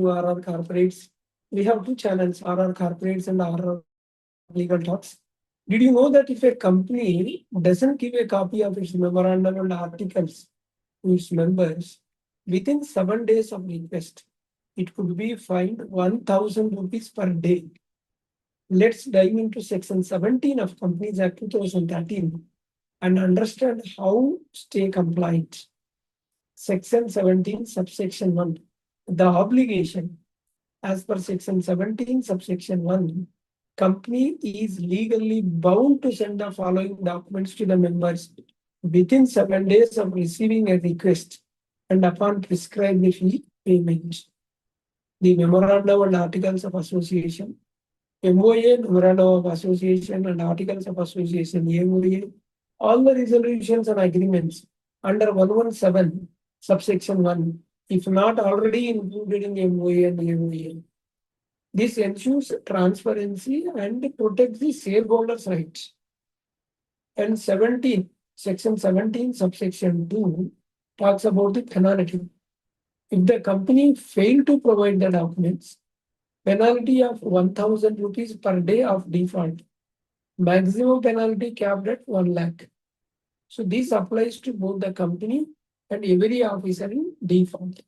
RR Corporates. We have two channels, RR Corporates and RR Legal Talks. Did you know that if a company doesn't give a copy of its memorandum and articles to its members within 7 days of request, it could be fined 1,000 rupees per day. Let's dive into Section 17 of Companies Act 2013 and understand how stay compliant. Section 17, subsection 1. The obligation, as per Section 17, subsection 1, company is legally bound to send the following documents to the members within 7 days of receiving a request and upon prescribed fee payment. The Memorandum and Articles of Association, MOA, Memorandum of Association and Articles of Association, AOA, all the resolutions and agreements under 117, subsection 1, if not already included in MOA and AOA. This ensures transparency and protects the shareholders' rights. And 17, section 17, subsection 2, talks about the penalty. If the company failed to provide the documents, penalty of 1,000 rupees per day of default, maximum penalty capped at 1 lakh. So this applies to both the company and every officer in default.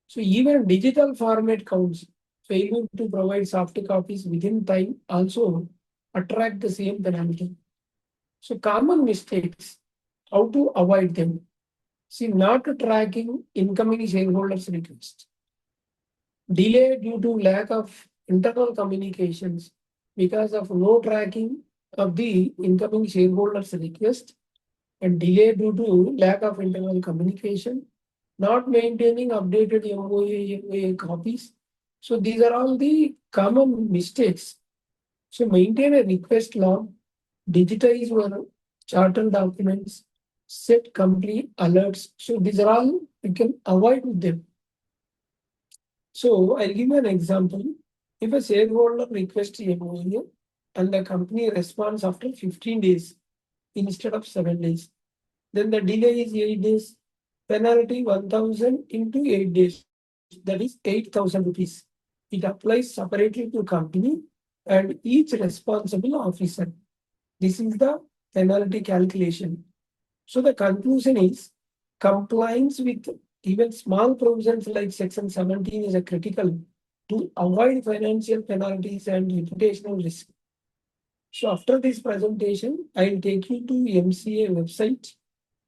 So even digital format counts. Failing to provide soft copies within time also attract the same penalty. So common mistakes, how to avoid them? See, not tracking incoming shareholders' request. Delay due to lack of internal communications because of no tracking of the incoming shareholders' request, and delay due to lack of internal communication, not maintaining updated MOA AOA copies. So these are all the common mistakes. So maintain a request log, digitize your charter documents, set company alerts. So these are all you can avoid them. So I'll give you an example. If a shareholder requests MOA and the company responds after 15 days instead of 7 days, then the delay is 8 days. Penalty 1,000 into 8 days, that is 8,000 rupees. It applies separately to company and each responsible officer. This is the penalty calculation. So the conclusion is compliance with even small provisions like Section 17 is a critical to avoid financial penalties and reputational risk. So after this presentation, I will take you to MCA website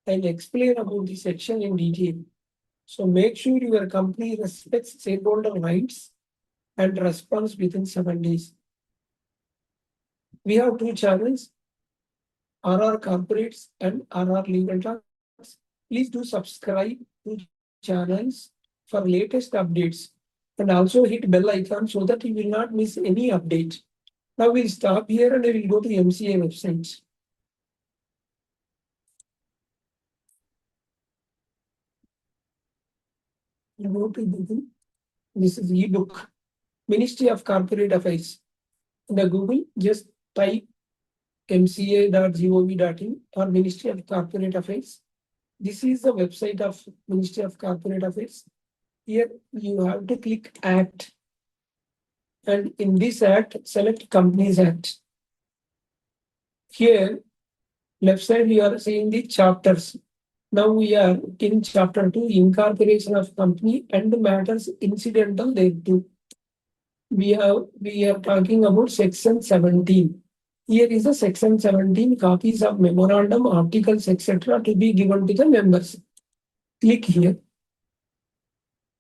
and explain about the section in detail. So make sure your company respects shareholder rights and responds within 7 days. We have two channels, RR Corporates and RR Legal Talks. Please do subscribe to channels for latest updates and also hit bell icon so that you will not miss any update. Now we'll stop here and I will go to MCA website. You go to Google. This is ebook, Ministry of Corporate Affairs. In the Google, just type mca.gov.in or Ministry of Corporate Affairs. This is the website of Ministry of Corporate Affairs. Here you have to click Act. And in this Act, select Companies Act. Here, left side, you are seeing the chapters. Now we are in chapter 2, incorporation of company and the matters incidental thereto. We are talking about section 17. Here is a section 17, copies of memorandum, articles, etc. to be given to the members. Click here.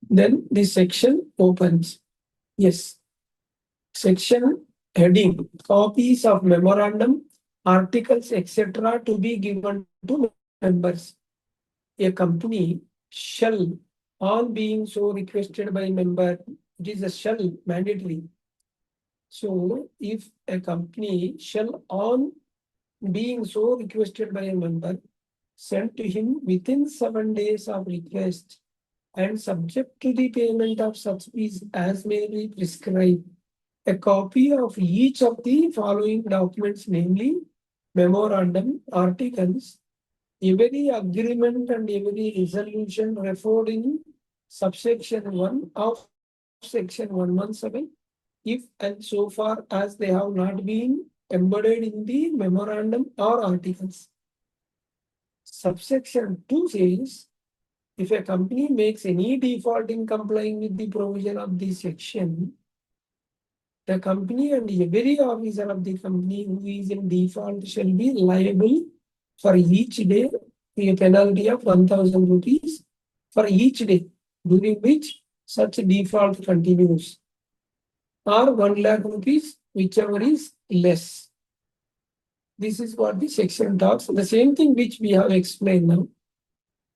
Then this section opens. Yes. Section heading, copies of memorandum, articles, etc. to be given to members. A company shall, on being so requested by member, it is a shall mandatory. So if a company shall, on being so requested by a member, send to him within 7 days of request and subject to the payment of such fees as may be prescribed, a copy of each of the following documents, namely memorandum, articles, every agreement and every resolution referred in subsection 1 of section 117 if and so far as they have not been embedded in the memorandum or articles. Subsection 2 says if a company makes any default in complying with the provision of this section, the company and every officer of the company who is in default shall be liable for each day a penalty of 1,000 rupees for each day during which such default continues, or 1 lakh rupees, whichever is less. This is what the section talks. The same thing which we have explained now.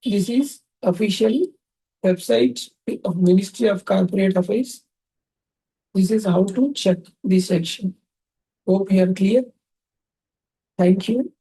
This is official website of Ministry of Corporate Affairs. This is how to check this section. Hope we are clear. Thank you.